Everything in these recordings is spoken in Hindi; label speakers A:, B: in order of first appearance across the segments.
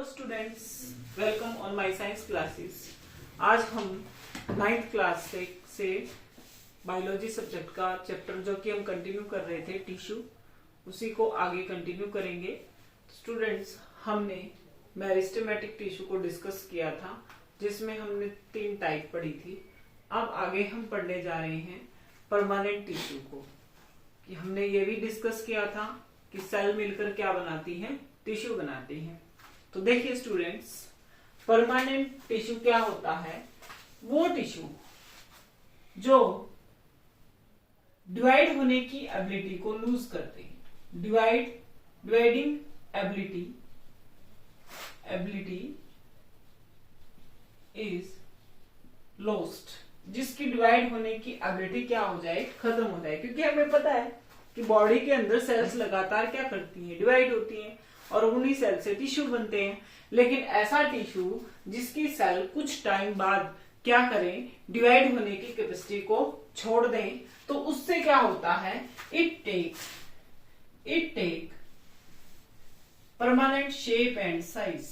A: Hello students, welcome on my science classes. आज हम 9th क्लास से बायोलॉजी सब्जेक्ट का चैप्टर जो कि हम कंटिन्यू कर रहे थे टिश्यू, उसी को आगे कंटिन्यू करेंगे। स्टूडेंट्स, हमने मेरिस्टेमेटिक टिश्यू को डिस्कस किया था, जिसमें हमने 3 टाइप पढ़ी थी। अब आगे हम पढ़ने जा रहे हैं परमानेंट टिश्यू को। कि हमने ये भी डिस्कस किया था कि सेल मिलकर क्या बनाती हैं, टिश्यू बनाती हैं। तो देखिए स्टूडेंट्स, परमानेंट टिश्यू क्या होता है? वो टिश्यू जो डिवाइड होने की एबिलिटी को लूज करते हैं। डिवाइडिंग एबिलिटी इज लॉस्ट, जिसकी डिवाइड होने की एबिलिटी क्या हो जाए, खत्म हो जाए। क्योंकि हमें पता है कि बॉडी के अंदर सेल्स लगातार क्या करती हैं, डिवाइड होती हैं, और उन्हीं सेल से टिश्यू बनते हैं। लेकिन ऐसा टिश्यू जिसकी सेल कुछ टाइम बाद क्या करें, डिवाइड होने की कैपेसिटी को छोड़ दें, तो उससे क्या होता है, it take permanent shape and size.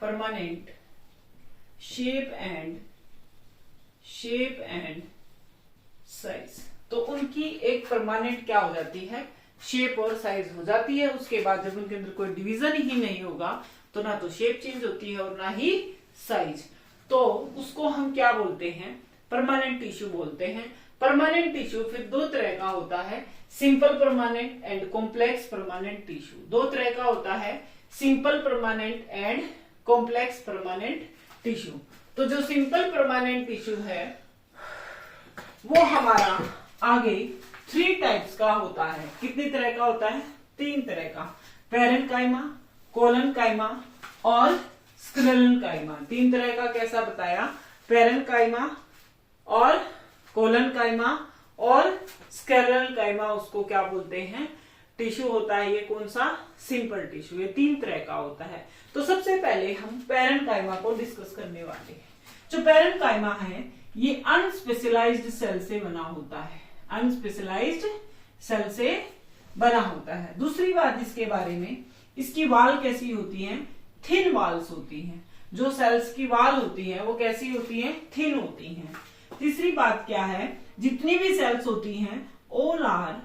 A: Permanent shape and size, तो उनकी एक परमानेंट क्या हो जाती है, शेप और साइज हो जाती है। उसके बाद जब उनके अंदर कोई डिवीजन ही नहीं होगा, तो ना तो शेप चेंज होती है और ना ही साइज। तो उसको हम क्या बोलते हैं, परमानेंट टिश्यू बोलते हैं। परमानेंट टिश्यू फिर 2 तरह का होता है, simple permanent and complex permanent tissue. 2 तरह का होता है, simple permanent and complex permanent tissue. तो जो सिंपल परमानेंट टिश्यू है वो हमारा आगे 3 टाइप्स का होता है। कितनी तरह का होता है? 3 तरह का, पैरेन्काइमा, कोलेनकाइमा और स्क्लेरेन्काइमा। 3 तरह का कैसा बताया, पैरेन्काइमा और कोलेनकाइमा और स्क्लेरेन्काइमा, उसको क्या बोलते हैं, टिश्यू होता है। ये कौन सा, सिंपल टिश्यू। ये 3 तरह का होता है। तो सबसे पहले हम पैरेन्काइमा को डिस्कस करने वाले हैं। जो पैरेन्काइमा है ये अनस्पेशलाइज्ड सेल से बना होता है, अनस्पेशलाइज्ड सेल से बना होता है। दूसरी बात इसके बारे में, इसकी वाल कैसी होती हैं, थिन वाल्स होती हैं। जो सेल्स की वाल होती हैं वो कैसी होती हैं, थिन होती हैं। तीसरी बात क्या है, जितनी भी सेल्स होती हैं ऑल आर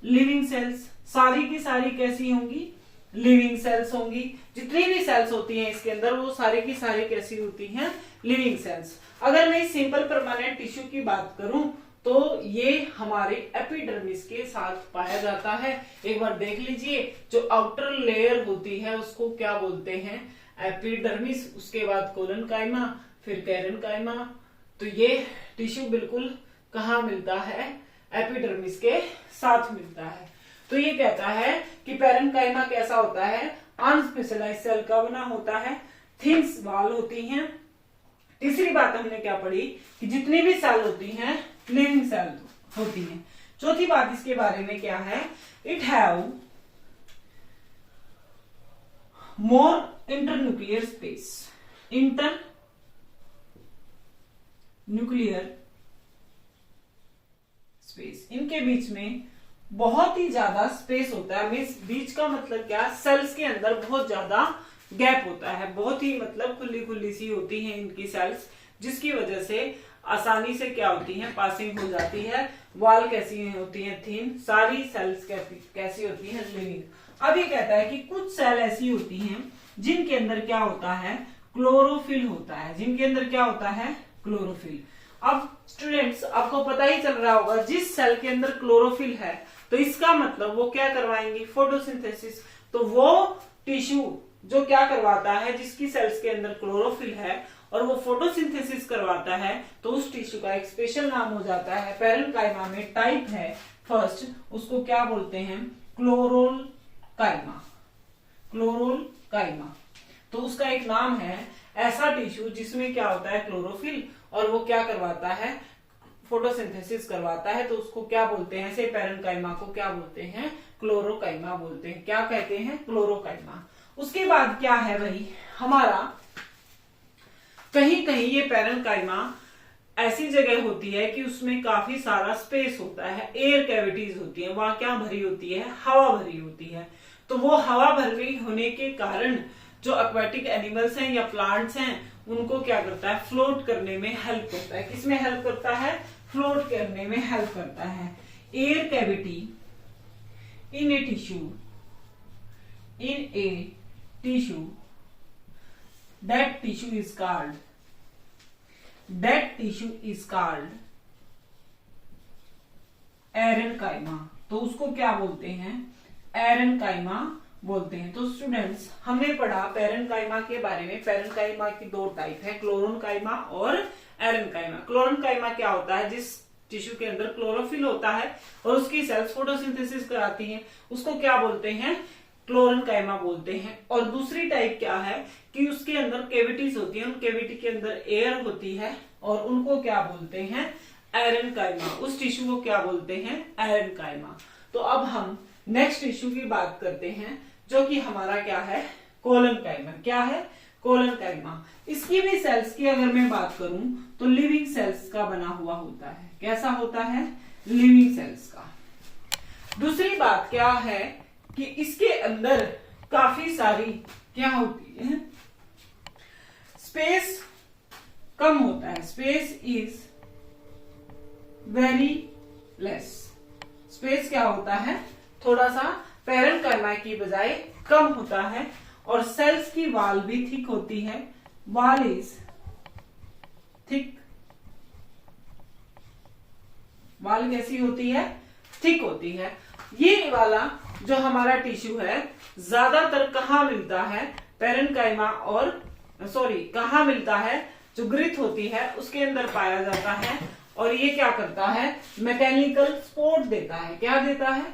A: लिविंग सेल्स, सारी की सारी कैसी होंगी, लिविंग सेल्स होंगी। जितनी भी सेल्स होती हैं इसके अंदर वो सारी की सारी कैसी होती हैं, लिविंग सेल्स। अगर मैं सिंपल परमानेंट टिश्यू की बात करूं तो ये हमारे एपिडर्मिस के साथ पाया जाता है। एक बार देख लीजिए, जो आउटर लेयर होती है उसको क्या बोलते हैं, एपिडर्मिस। उसके बाद कोलेनकाइमा, फिर पैरेन्काइमा। तो ये टिश्यू बिल्कुल कहाँ मिलता है, एपिडर्मिस के साथ मिलता है। तो ये कहता है कि पैरेन्काइमा कैसा होता है, अनस्पेशलाइज्ड सेल का बना होता है, थिन वाल होती हैं। तीसरी बात हमने क्या पढ़ी कि जितनी भी सेल होती हैं लिविंग सेल होती हैं। चौथी बात इसके बारे में क्या है, it have more internuclear space. Internuclear space, इनके बीच में बहुत ही ज्यादा स्पेस होता है। मींस बीच का मतलब क्या, सेल्स के अंदर बहुत ज्यादा गैप होता है, बहुत ही मतलब खुली खुली सी होती हैं इनकी सेल्स, जिसकी वजह से आसानी से क्या होती हैं, पासिंग हो जाती है। वाल कैसी होती हैं, थिन। सारी सेल्स कैसी होती हैं, लिविंग। अब ये कहता है कि कुछ सेल ऐसी होती हैं जिनके अंदर क्या होता है, क्लोरोफिल होता है। जिनके अंदर क्या होता है, क्लोरोफिल। अब स्टूडेंट्स, आपको पता ही चल रहा होगा, जिस सेल के अंदर क्लोरोफिल है तो इसका मतलब वो क्या करवाएंगी, फोटोसिंथेसिस। तो वो टिश्यू जो क्या करवाता है, जिसकी सेल्स के अंदर क्लोरोफिल है और वो फोटोसिंथेसिस करवाता है, तो उस टिश्यू का एक स्पेशल नाम हो जाता है। पैरेन्काइमा में टाइप है फर्स्ट, उसको क्या बोलते हैं, क्लोरोकाइमा। क्लोरोकाइमा, तो उसका एक नाम है। ऐसा टिश्यू जिसमें क्या होता है, क्लोरोफिल, और वो क्या करवाता है, फोटोसिंथेसिस करवाता है, तो उसको क्या बोलते हैं, से पैरेन्काइमा को क्या बोलते हैं, क्लोरोकाइमा बोलते हैं। क्या कहते हैं, क्लोरोकाइमा। उसके बाद क्या है भाई, हमारा कहीं कहीं ये पैरेन्काइमा ऐसी जगह होती है कि उसमें काफी सारा स्पेस होता है, एयर कैविटीज होती है, वहां क्या भरी होती है, हवा भरी होती है। तो वो हवा भरी होने के कारण जो एक्वाटिक एनिमल्स हैं या प्लांट्स हैं उनको क्या करता है, फ्लोट करने में हेल्प करता है। किसमें हेल्प करता है, फ्लोट करने में हेल्प करता है। Air cavity in a tissue that tissue is called aerenchyma. तो उसको क्या बोलते हैं, एरेनकाइमा बोलते हैं। तो स्टूडेंट्स हमने पढ़ा पेरेनकाइमा के बारे में। पेरेनकाइमा की दो टाइप है, क्लोरेनकाइमा और एरेनकाइमा। क्लोरेनकाइमा क्या होता है, जिस टिश्यू के अंदर क्लोरोफिल होता है और उसकी सेल्स फोटोसिंथेसिस कराती हैं, उसको क्या बोलते हैं, क्लोरेनकाइमा बोलते हैं। और दूसरी टाइप क्या है कि उसके अंदर केविटीज होती हैं, उन केविटी के अंदर एयर होती है और उनको क्या बोलते हैं, एरेनकाइमा। उस टिश्यू को क्या बोलते हैं, एरेनकाइमा। तो अब हम नेक्स्ट टिश्यू की बात करते हैं जो कि हमारा क्या है, कोलेनकाइमा। क्या है, कोलेनकाइमा। इसकी भी सेल्स की अगर मैं बात करूं तो लिविंग सेल्स का बना हुआ होता है। कैसा होता है, लिविंग सेल्स का। दूसरी बात क्या है कि इसके अंदर काफी सारी क्या होती है, स्पेस कम होता है। Space is very less. Space क्या होता है, थोड़ा सा पेरेनकाइमा की बजाय कम होता है। और सेल्स की वॉल भी थिक होती है। Wall is thick. वॉल कैसी होती है, थिक होती है। ये वाला जो हमारा टिश्यू है ज्यादातर कहाँ मिलता है, पेरेनकाइमा और कहाँ मिलता है, जो ग्रिथ होती है उसके अंदर पाया जाता है। और ये क्या करता है, मैकेनिकल सपोर्ट देता है। क्या देता है,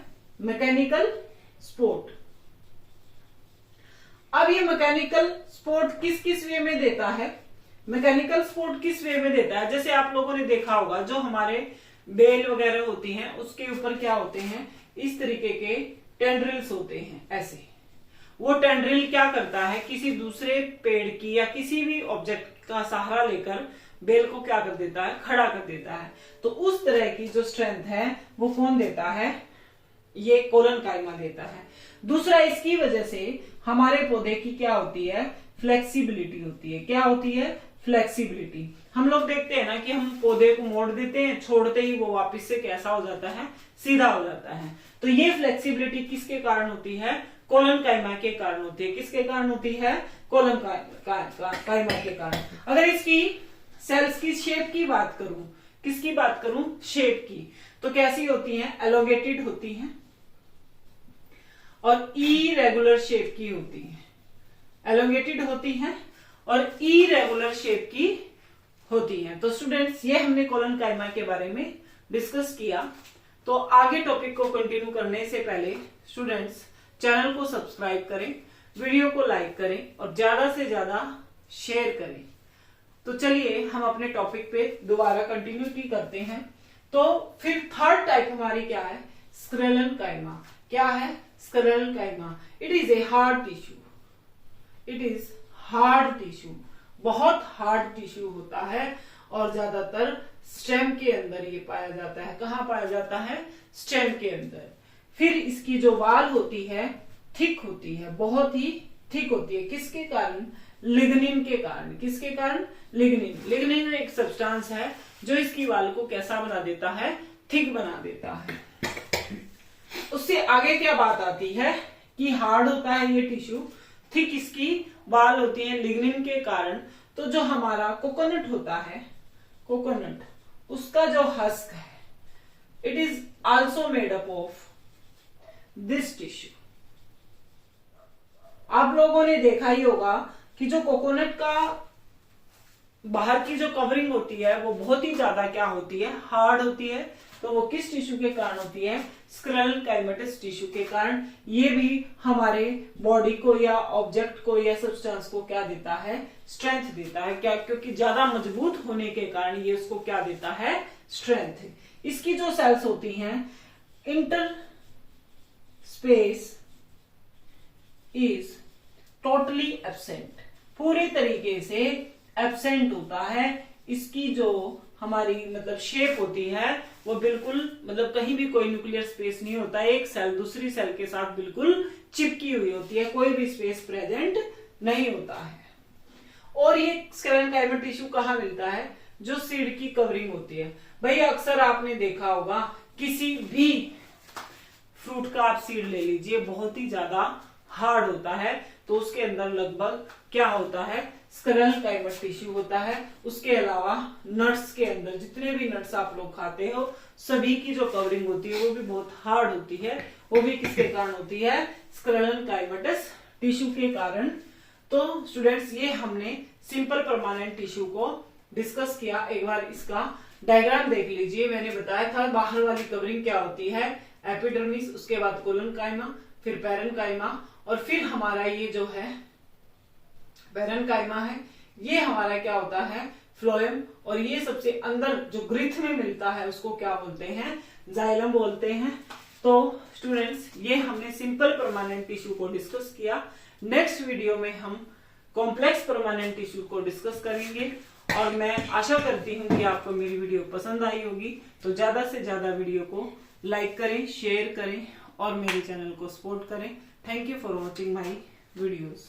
A: मैकेनिकल सपोर्ट। अब ये मैकेनिकल सपोर्ट किस किस वे में देता है, मैकेनिकल सपोर्ट किस वे में देता है, जैसे आप लोगों ने देखा होगा जो हमारे बेल वगैरह होती हैं उसके ऊपर क्या होते हैं, इस तरीके के टेंड्रिल्स होते हैं। ऐसे वो टेंड्रिल क्या करता है, किसी दूसरे पेड़ की या किसी भी ऑब्जेक्ट का सहारा लेकर बेल को क्या कर देता है, खड़ा कर देता है। तो उस तरह की जो स्ट्रेंथ है वो कौन देता है, ये कोलेनकाइमा देता है। दूसरा, इसकी वजह से हमारे पौधे की क्या होती है, फ्लेक्सिबिलिटी होती है। क्या होती है, फ्लेक्सिबिलिटी। हम लोग देखते हैं ना कि हम पौधे को मोड़ देते हैं, छोड़ते ही वो वापस से कैसा हो जाता है, सीधा हो जाता है। तो ये फ्लेक्सिबिलिटी किसके कारण होती है, कोलेनकाइमा के कारण होती है। किसके कारण होती है, कोलेनकाइमा के कारण। अगर इसकी सेल्स की शेप की बात करूं, किसकी बात करूं, शेप की, तो कैसी होती हैं, एलोंगेटेड होती हैं और इरेगुलर शेप की होती हैं। एलोंगेटेड होती हैं और इरेगुलर शेप की होती हैं। तो स्टूडेंट्स ये हमने कोलेनकाइमा के बारे में डिस्कस किया। तो आगे टॉपिक को कंटिन्यू करने से पहले स्टूडेंट्स चैनल को सब्सक्राइब करें, वीडियो को लाइक करें और ज्यादा से ज्यादा शेयर करें। तो चलिए हम अपने टॉपिक पे दोबारा कंटिन्यू करते हैं। तो फिर थर्ड टाइप हमारी क्या है, स्क्लेरेनकाइमा। क्या है, sclerenchyma. It is a hard tissue. It is hard tissue, बहुत हार्ड टिश्यू होता है और ज्यादातर स्टेम के अंदर ये पाया जाता है। कहाँ पाया जाता है, स्टेम के अंदर। फिर इसकी जो वाल होती है थिक होती है, बहुत ही थिक होती है। किसके कारण, लिग्निन के कारण। किसके कारण, लिग्निन। लिग्निन एक सब्सटेंस है जो इसकी वाल को कैसा बना देता है, थिक बना देता है। उससे आगे क्या बात आती है कि हार्ड होता है ये टिश्यू, थिक इसकी वाल होती है लिग्निन के कारण। तो जो हमारा कोकोनट होता है, कोकोनट, उसका जो हस्क है, it is also made up of this tissue. आप लोगों ने देखा ही होगा कि जो कोकोनट का बाहर की जो कवरिंग होती है वो बहुत ही ज्यादा क्या होती है, हार्ड होती है। तो वो किस टिश्यू के कारण होती है, स्क्लेरेनकाइमेटस टिश्यू के कारण। ये भी हमारे बॉडी को या ऑब्जेक्ट को या सब्सटेंस को क्या देता है, स्ट्रेंथ देता है। क्या, क्योंकि ज्यादा मजबूत होने के कारण ये उसको क्या देता है, स्ट्रेंथ। इसकी जो सेल्स होती हैं, inter space is totally absent, पूरे तरीके से एब्सेंट होता है। इसकी जो हमारी मतलब शेप होती है वो बिल्कुल मतलब कहीं भी कोई न्यूक्लियर स्पेस नहीं होता है। एक सेल दूसरी सेल के साथ बिल्कुल चिपकी हुई होती है, कोई भी स्पेस प्रेजेंट नहीं होता है। और ये स्क्लेरेंकाइमा टिश्यू कहाँ मिलता है? जो सीड की कवरिंग होती है। भाई अक्सर आपने देखा होगा किसी भी फ्रूट का आप सीड ले लीजिए, बहुत ही ज्यादा हार्ड होता है, तो उसके अंदर लगभग क्या होता है? स्क्लेरेंकाइमा टिश्यू होता है। उसके अलावा नट्स के अंदर जितने भी नट्स आप लोग खाते हो सभी की जो कवरिंग होती है वो भी बहुत हार्ड होती है। वो भी किसके कारण होती है? स्क्लेरेंकाइमेटस टिश्यू के कारण। तो स्टूडेंट्स ये हमने सिंपल परमानेंट टिश्यू को डिस्कस किया। एक बार इसका डायग्राम देख लीजिए। मैंने बताया था बाहर वाली कवरिंग क्या होती है? एपिडर्मिस, उसके बाद कोलनकाइमा, फिर पैरेन्काइमा, और फिर हमारा ये जो है पैरेन्काइमा है, ये हमारा क्या होता है? फ्लोएम। और ये सबसे अंदर जो ग्रिथ में मिलता है उसको क्या बोलते हैं? जाइलम बोलते हैं। तो स्टूडेंट्स ये हमने सिंपल परमानेंट टिश्यू को डिस्कस किया। नेक्स्ट वीडियो में हम कॉम्प्लेक्स परमानेंट टिश्यू को डिस्कस करेंगे। और मैं आशा करती हूँ कि आपको मेरी वीडियो पसंद आई होगी। तो ज्यादा से ज्यादा वीडियो को लाइक करें, शेयर करें और मेरे चैनल को सपोर्ट करें। Thank you for watching my videos.